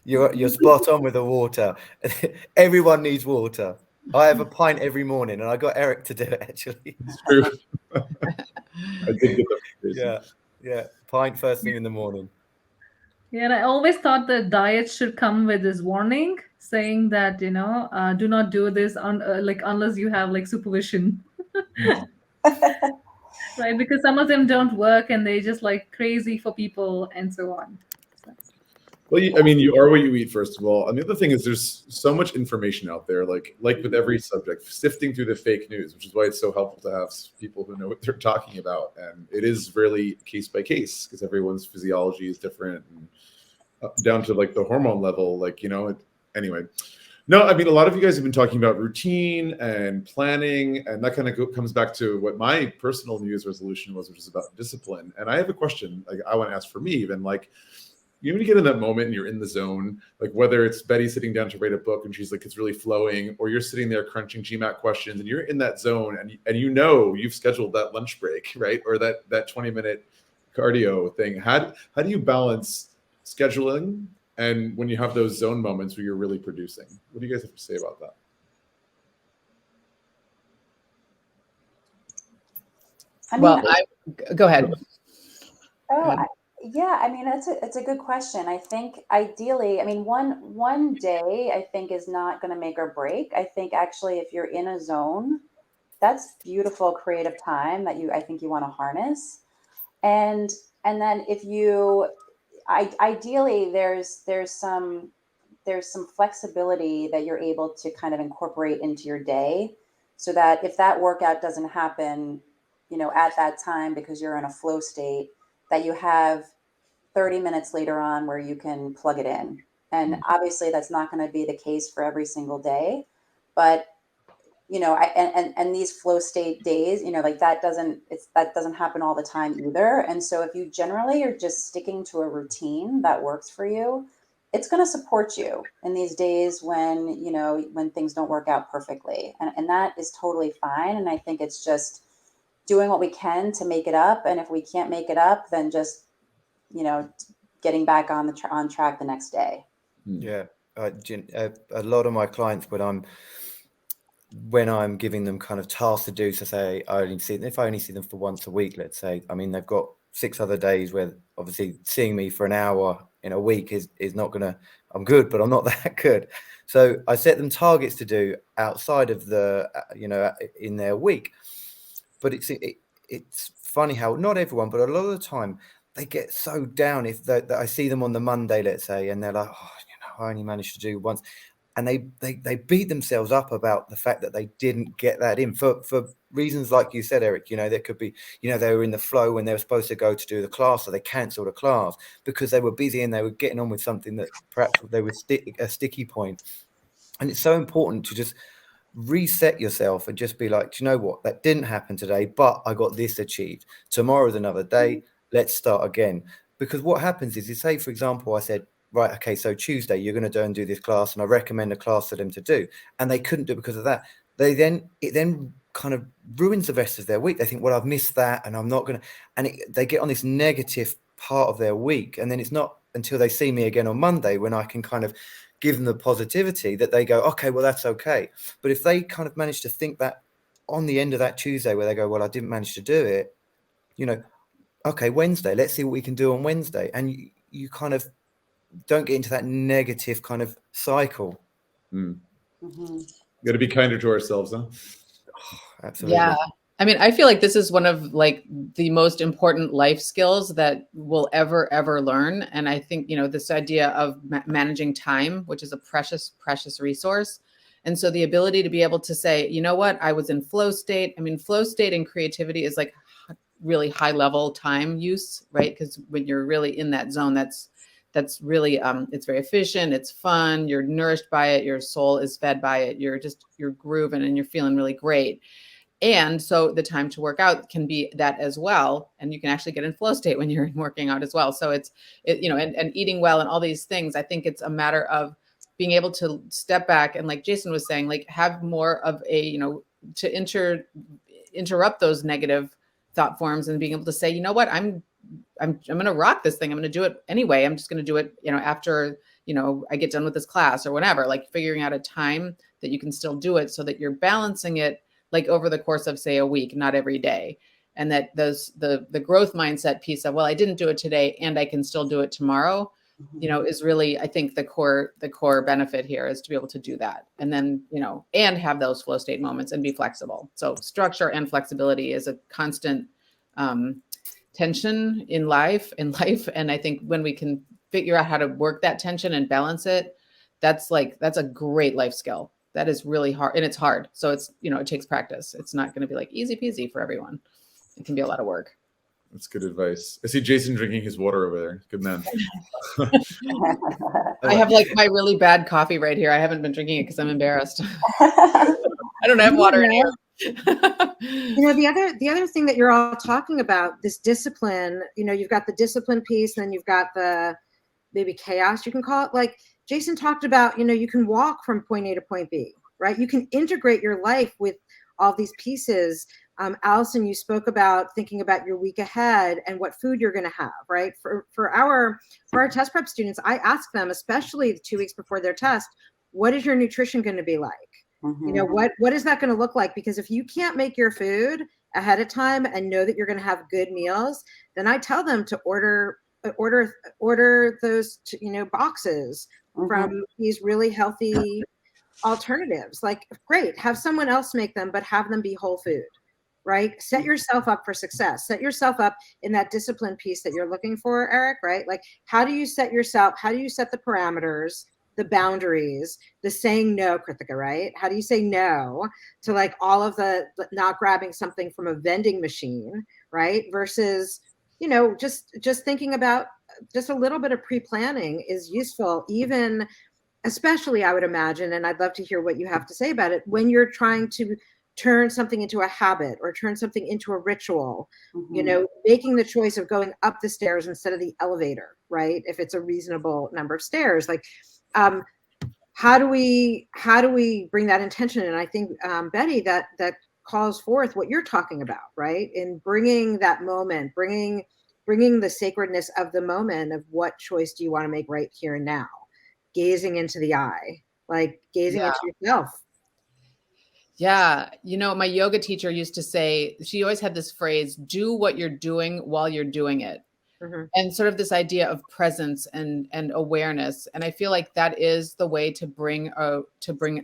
you're spot on with the water. Everyone needs water. I have a pint every morning, and I got Eric to do it actually. It's true. I did get that. Yeah, pint first thing in the morning. Yeah, and I always thought that diets should come with this warning saying that, do not do this unless you have like supervision. Right, because some of them don't work and they just like crazy for people and so on. Well, I mean, you are what you eat, first of all. And the other thing is there's so much information out there, like with every subject, sifting through the fake news, which is why it's so helpful to have people who know what they're talking about. And it is really case by case because everyone's physiology is different, and down to like the hormone level, anyway. No, I mean, a lot of you guys have been talking about routine and planning, and that kind of comes back to what my personal New Year's resolution was, which is about discipline. And I have a question, like I want to ask for me, even like, when you get in that moment and you're in the zone, like whether it's Betty sitting down to write a book and she's like, it's really flowing, or you're sitting there crunching GMAT questions and you're in that zone and you've scheduled that lunch break, right? Or that 20-minute cardio thing. How do you balance scheduling and when you have those zone moments where you're really producing? What do you guys have to say about that? Go ahead. Yeah, I mean, it's a good question. I think ideally, I mean, one day I think is not going to make or break. I think actually if you're in a zone, that's beautiful creative time that I think you want to harness. And then if you ideally there's some flexibility that you're able to kind of incorporate into your day so that if that workout doesn't happen, at that time because you're in a flow state, that you have 30 minutes later on where you can plug it in. And obviously that's not going to be the case for every single day, but and these flow state days, like that doesn't happen all the time either. And so if you generally are just sticking to a routine that works for you, it's going to support you in these days when things don't work out perfectly. And that is totally fine. And I think it's just doing what we can to make it up. And if we can't make it up, then just, getting back on track the next day. Yeah. A lot of my clients, when I'm giving them kind of tasks to do, so say if I only see them for once a week, let's say, I mean, they've got 6 other days where obviously seeing me for an hour in a week is not gonna, I'm good, but I'm not that good. So I set them targets to do outside of the, in their week. But it's funny how not everyone, but a lot of the time they get so down if I see them on the Monday, let's say, and they're like, I only managed to do once. And they beat themselves up about the fact that they didn't get that in for reasons like you said, Eric. There could be, they were in the flow when they were supposed to go to do the class, so they cancelled a class because they were busy and they were getting on with something that perhaps they were a sticky point. And it's so important to just reset yourself and just be like, do you know what? That didn't happen today, but I got this achieved. Tomorrow's another day. Let's start again. Because what happens is, say, for example, I said, right, okay, so Tuesday you're going to go and do this class, and I recommend a class for them to do, and they couldn't do it because of that. It then kind of ruins the rest of their week. They think, well, I've missed that, and I'm not going to, and they get on this negative part of their week, and then it's not until they see me again on Monday when I can kind of give them the positivity that they go, okay, well, that's okay. But if they kind of manage to think that on the end of that Tuesday where they go, well, I didn't manage to do it, okay, Wednesday, let's see what we can do on Wednesday, and you kind of don't get into that negative kind of cycle. Got to be kinder to ourselves, huh? Oh, absolutely. Yeah. I mean, I feel like this is one of the most important life skills that we'll ever learn. And I think, this idea of managing time, which is a precious, precious resource. And so the ability to be able to say, you know what, I was in flow state. I mean, flow state and creativity is like really high level time use, right? Because when you're really in that zone, that's really, it's very efficient. It's fun. You're nourished by it. Your soul is fed by it. You're grooving and you're feeling really great. And so the time to work out can be that as well. And you can actually get in flow state when you're working out as well. So and eating well and all these things, I think it's a matter of being able to step back and, like Jason was saying, like have more of a, to interrupt those negative thought forms and being able to say, you know what, I'm going to rock this thing. I'm going to do it anyway. I'm just going to do it, after, I get done with this class or whatever, like figuring out a time that you can still do it so that you're balancing it like over the course of, say, a week, not every day. And that the growth mindset piece of, well, I didn't do it today and I can still do it tomorrow, is really, I think the core benefit here is to be able to do that. And then, and have those flow state moments and be flexible. So structure and flexibility is a constant tension in life. And I think when we can figure out how to work that tension and balance it, that's a great life skill. That is really hard, and it's hard. So it's, it takes practice. It's not going to be like easy peasy for everyone. It can be a lot of work. That's good advice. I see Jason drinking his water over there. Good man. I have my really bad coffee right here. I haven't been drinking it because I'm embarrassed. I don't have water in here. The other thing that you're all talking about, this discipline, you've got the discipline piece, then you've got the maybe chaos, you can call it. Like Jason talked about, you can walk from point A to point B, right? You can integrate your life with all these pieces. Alison, you spoke about thinking about your week ahead and what food you're going to have, right? For our test prep students, I ask them, especially the 2 weeks before their test, what is your nutrition going to be like? What is that going to look like? Because if you can't make your food ahead of time and know that you're going to have good meals, then I tell them to order those, boxes from these really healthy alternatives. Like, great, have someone else make them, but have them be whole food, right? Set yourself up for success. Set yourself up in that discipline piece that you're looking for, Eric, right? Like, how do you set the parameters, the boundaries, the saying no, Krithika, right? How do you say no to all of the not grabbing something from a vending machine, right? Versus, just thinking about just a little bit of pre-planning is useful, even especially I would imagine, and I'd love to hear what you have to say about it, when you're trying to turn something into a habit or turn something into a ritual, you know, making the choice of going up the stairs instead of the elevator, right? If it's a reasonable number of stairs, like, how do we bring that intention? And I think, Betty, that calls forth what you're talking about, right? In bringing that moment, bringing the sacredness of the moment of what choice do you want to make right here and now, gazing into the eye, like gazing into yourself. Yeah. You know, my yoga teacher used to say, she always had this phrase, do what you're doing while you're doing it. And sort of this idea of presence and awareness. And I feel like that is the way to bring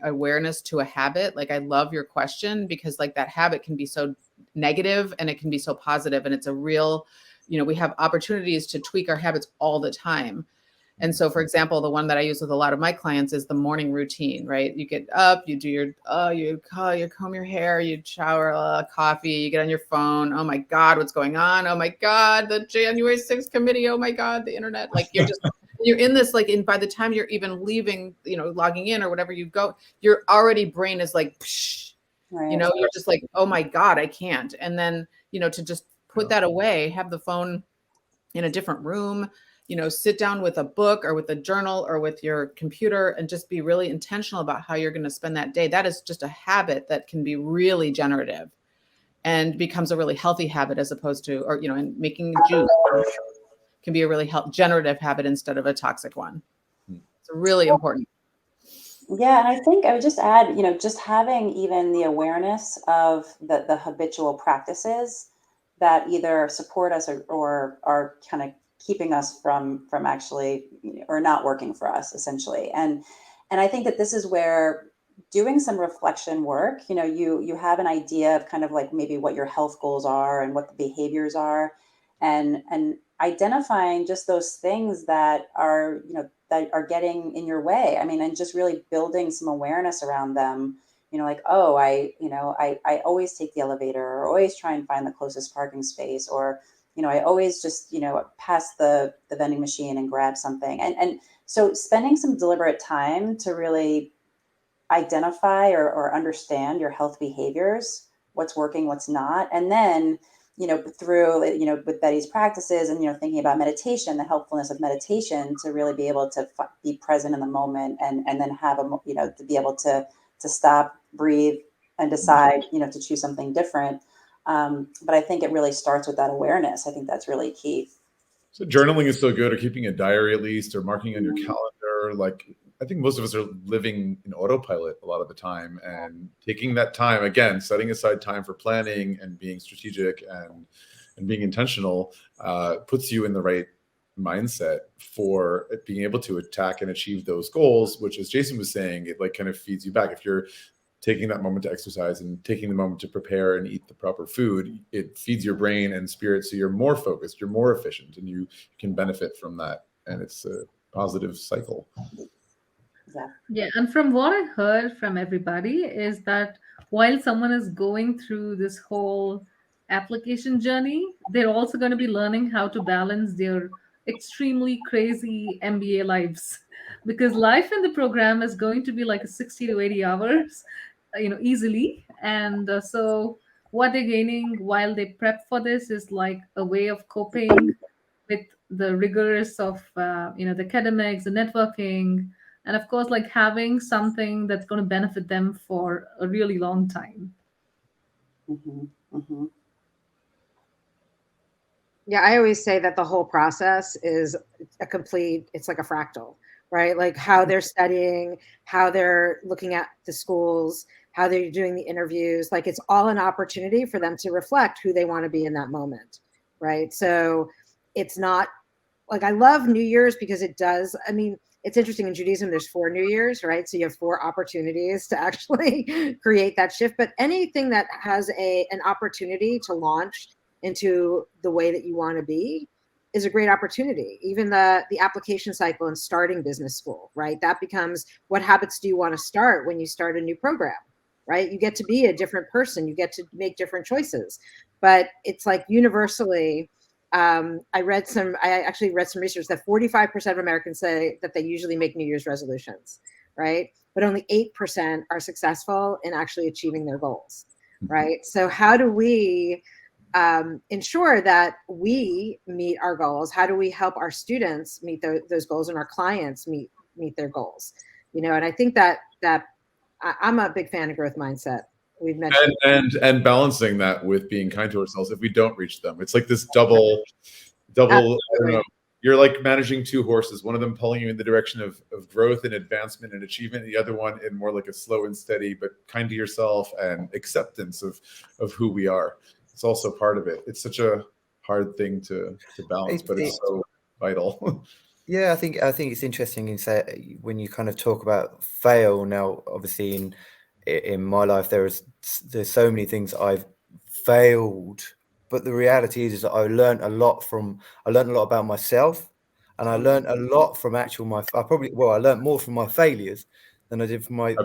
awareness to a habit. Like, I love your question, because like that habit can be so negative and it can be so positive. And it's a real, you know, we have opportunities to tweak our habits all the time. And so, for example, the one that I use with a lot of my clients is the morning routine, right? You get up, you do you comb your hair, you shower, coffee, you get on your phone. Oh my God, what's going on? Oh my God, the January 6th committee. Oh my God, the internet. Like, you're in this, like, and by the time you're even leaving, you know, logging in or whatever you go, your already brain is like, psh, you know, you're just like, oh my God, I can't. And then, you know, to just put that away, have the phone in a different room, you know, sit down with a book or with a journal or with your computer and just be really intentional about how you're going to spend that day. That is just a habit that can be really generative and becomes a really healthy habit, as opposed to, or, you know, and making juice can be a really generative habit instead of a toxic one. It's really important. Yeah, and I think I would just add, you know, just having even the awareness of the habitual practices that either support us or are kind of keeping us from actually, you know, or not working for us, essentially. And I think that this is where doing some reflection work, you know, you have an idea of kind of like maybe what your health goals are and what the behaviors are, and identifying just those things that are, you know, that are getting in your way. I mean, and just really building some awareness around them, you know, like, oh, I always take the elevator, or always try and find the closest parking space, or, you know, I always just, you know, pass the vending machine and grab something. And so spending some deliberate time to really identify or understand your health behaviors, what's working, what's not. And then, you know, through, you know, with Betty's practices and, you know, thinking about meditation, the helpfulness of meditation, to really be able to be present in the moment, and then have a, you know, to be able to stop, breathe, and decide, you know, to choose something different. But I think it really starts with that awareness. I think that's really key. So journaling is so good, or keeping a diary at least, or marking on your calendar. Like, I think most of us are living in autopilot a lot of the time, and taking that time, again, setting aside time for planning and being strategic and being intentional, puts you in the right mindset for being able to attack and achieve those goals, which, as Jason was saying, it like kind of feeds you back. If you're taking that moment to exercise and taking the moment to prepare and eat the proper food, it feeds your brain and spirit, so you're more focused, you're more efficient, and you can benefit from that. And it's a positive cycle. Yeah, and from what I heard from everybody is that while someone is going through this whole application journey, they're also going to be learning how to balance their extremely crazy MBA lives, because life in the program is going to be like a 60 to 80 hours, you know, easily. And so what they're gaining while they prep for this is like a way of coping with the rigors of, you know, the academics, the networking, and of course, like having something that's going to benefit them for a really long time. Yeah, I always say that the whole process is it's like a fractal, right? Like how they're studying, how they're looking at the schools, how they're doing the interviews, like it's all an opportunity for them to reflect who they want to be in that moment, right? So it's not like, I love New Year's because it does, I mean, it's interesting, in Judaism, there's 4 New Years, right? So you have 4 opportunities to actually create that shift. But anything that has an opportunity to launch into the way that you want to be is a great opportunity. Even the application cycle and starting business school, right? That becomes, what habits do you want to start when you start a new program, right? You get to be a different person. You get to make different choices. But it's like universally, I actually read some research that 45% of Americans say that they usually make New Year's resolutions, right? But only 8% are successful in actually achieving their goals, right? So how do we ensure that we meet our goals? How do we help our students meet those goals and our clients meet their goals? You know, and I think that I'm a big fan of growth mindset. We've mentioned and balancing that with being kind to ourselves if we don't reach them. It's like this double. I don't know. You're like managing two horses. One of them pulling you in the direction of growth and advancement and achievement. The other one in more like a slow and steady, but kind to yourself and acceptance of who we are. It's also part of it. It's such a hard thing to balance, but it's so vital. Yeah, I think it's interesting in say when you kind of talk about fail. Now, obviously, in my life, there's so many things I've failed, but the reality is that I learned a lot about myself, and I learned a lot from I learned more from my failures than I did from my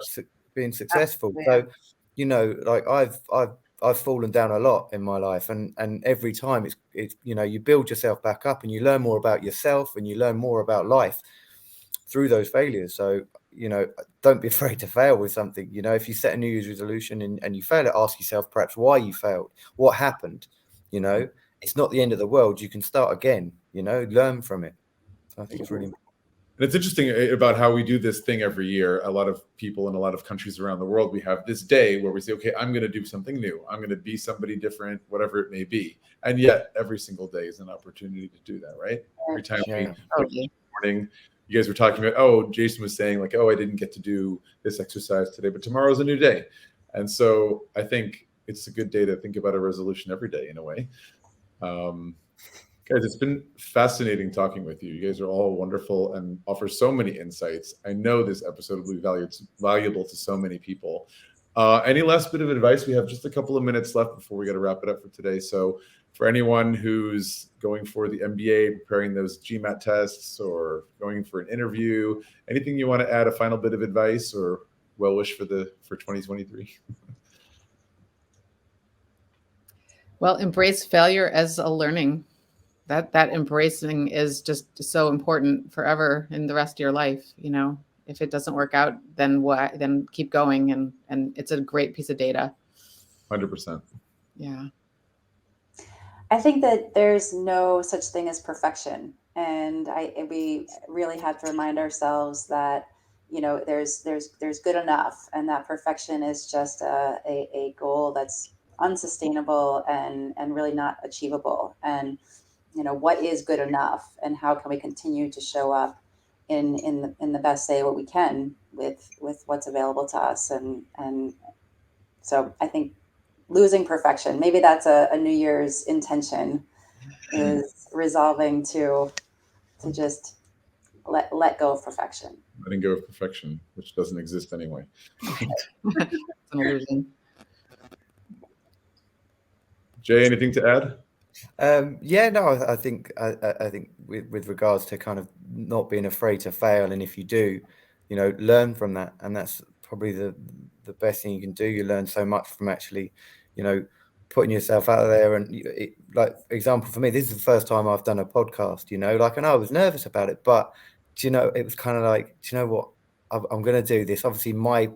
being successful. So, you know, like I've fallen down a lot in my life, and every time it's you know, you build yourself back up and you learn more about yourself and you learn more about life through those failures. So, you know, don't be afraid to fail with something. You know, if you set a New Year's resolution and you fail it, ask yourself perhaps why you failed, what happened. You know, it's not the end of the world. You can start again, you know, learn from it. So I think it's really important. And it's interesting about how we do this thing every year. A lot of people in a lot of countries around the world, we have this day where we say, okay, I'm going to do something new. I'm going to be somebody different, whatever it may be. And yet every single day is an opportunity to do that, right? Every time morning, you guys were talking about, oh, Jason was saying like, oh, I didn't get to do this exercise today, but tomorrow's a new day. And so I think it's a good day to think about a resolution every day in a way. Guys, it's been fascinating talking with you. You guys are all wonderful and offer so many insights. I know this episode will be valuable to so many people. Any last bit of advice? We have just a couple of minutes left before we got to wrap it up for today. So for anyone who's going for the MBA, preparing those GMAT tests or going for an interview, anything you want to add, a final bit of advice or well wish for 2023? Well, embrace failure as a learning. That embracing is just so important forever in the rest of your life. You know, if it doesn't work out, then what? Then keep going, and it's a great piece of data. 100%. Yeah. I think that there's no such thing as perfection, and we really have to remind ourselves that, you know, there's good enough, and that perfection is just a goal that's unsustainable and really not achievable. And you know, what is good enough, and how can we continue to show up in the best way what we can with what's available to us. And so I think losing perfection, maybe that's a New Year's intention, is resolving to just let go of perfection. Letting go of perfection, which doesn't exist anyway. It's an illusion. Jay, anything to add? I think with regards to kind of not being afraid to fail, and if you do, you know, learn from that, and that's probably the best thing you can do. You learn so much from actually, you know, putting yourself out there. And like example for me, this is the first time I've done a podcast. You know, like, and I was nervous about it, but do you know, it was kind of like, do you know what, I'm going to do this. Obviously, my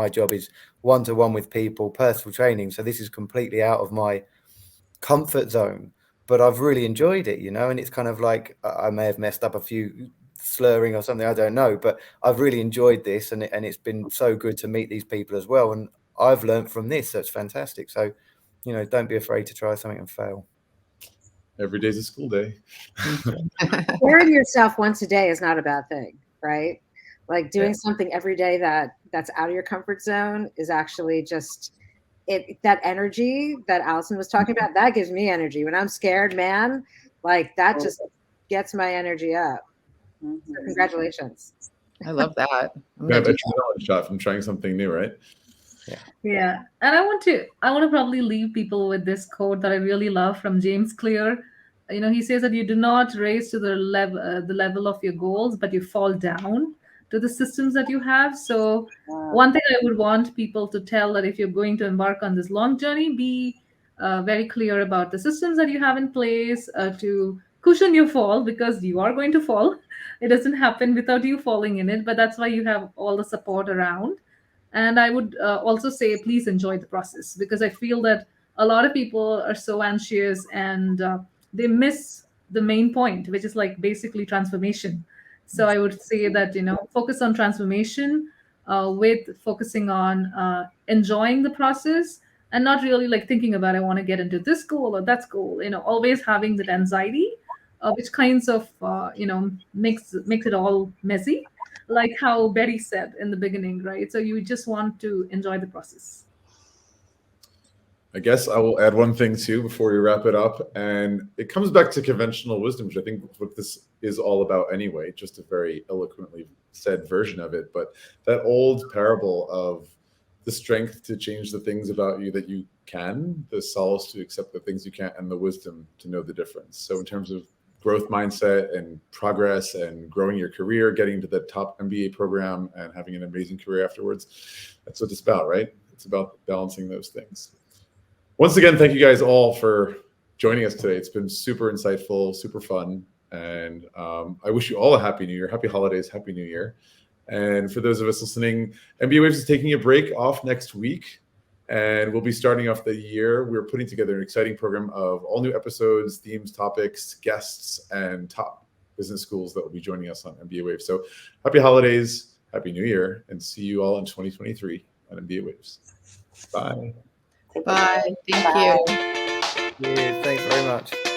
job is one-to-one with people, personal training, so this is completely out of my comfort zone, but I've really enjoyed it, you know. And it's kind of like I may have messed up a few slurring or something, I don't know, but I've really enjoyed this, and it's been so good to meet these people as well, and I've learned from this, so it's fantastic. So, you know, don't be afraid to try something and fail. Every day's a school day. Pouring yourself once a day is not a bad thing, right? Like doing something every day that's out of your comfort zone is actually just that energy that Alison was talking about. That gives me energy when I'm scared, man. Like that just gets my energy up. So congratulations. I love that. You have a challenge shot from trying something new, right? Yeah. And I want to probably leave people with this quote that I really love from James Clear. You know, he says that you do not raise to the level of your goals, but you fall down to the systems that you have. So one thing I would want people to tell, that if you're going to embark on this long journey, be very clear about the systems that you have in place to cushion your fall, because you are going to fall. It doesn't happen without you falling in it, but that's why you have all the support around. And I would also say, please enjoy the process, because I feel that a lot of people are so anxious and they miss the main point, which is like basically transformation. So I would say that, focus on transformation with focusing on enjoying the process, and not really like thinking about, I want to get into this school or that school, always having that anxiety, which kinds of, makes it all messy, like how Betty said in the beginning, right? So you just want to enjoy the process. I guess I will add one thing too before we wrap it up, and it comes back to conventional wisdom, which I think what this is all about anyway, just a very eloquently said version of it. But that old parable of the strength to change the things about you that you can, the solace to accept the things you can't, and the wisdom to know the difference. So in terms of growth mindset and progress and growing your career, getting to the top MBA program and having an amazing career afterwards, that's what it's about, right? It's about balancing those things. Once again, thank you guys all for joining us today. It's been super insightful, super fun. And I wish you all a happy new year, happy holidays, happy new year. And for those of us listening, MBA Waves is taking a break off next week. And we'll be starting off the year. We're putting together an exciting program of all new episodes, themes, topics, guests, and top business schools that will be joining us on MBA Waves. So happy holidays, happy new year, and see you all in 2023 on MBA Waves. Bye. Bye. Thank you. Yeah, thanks very much.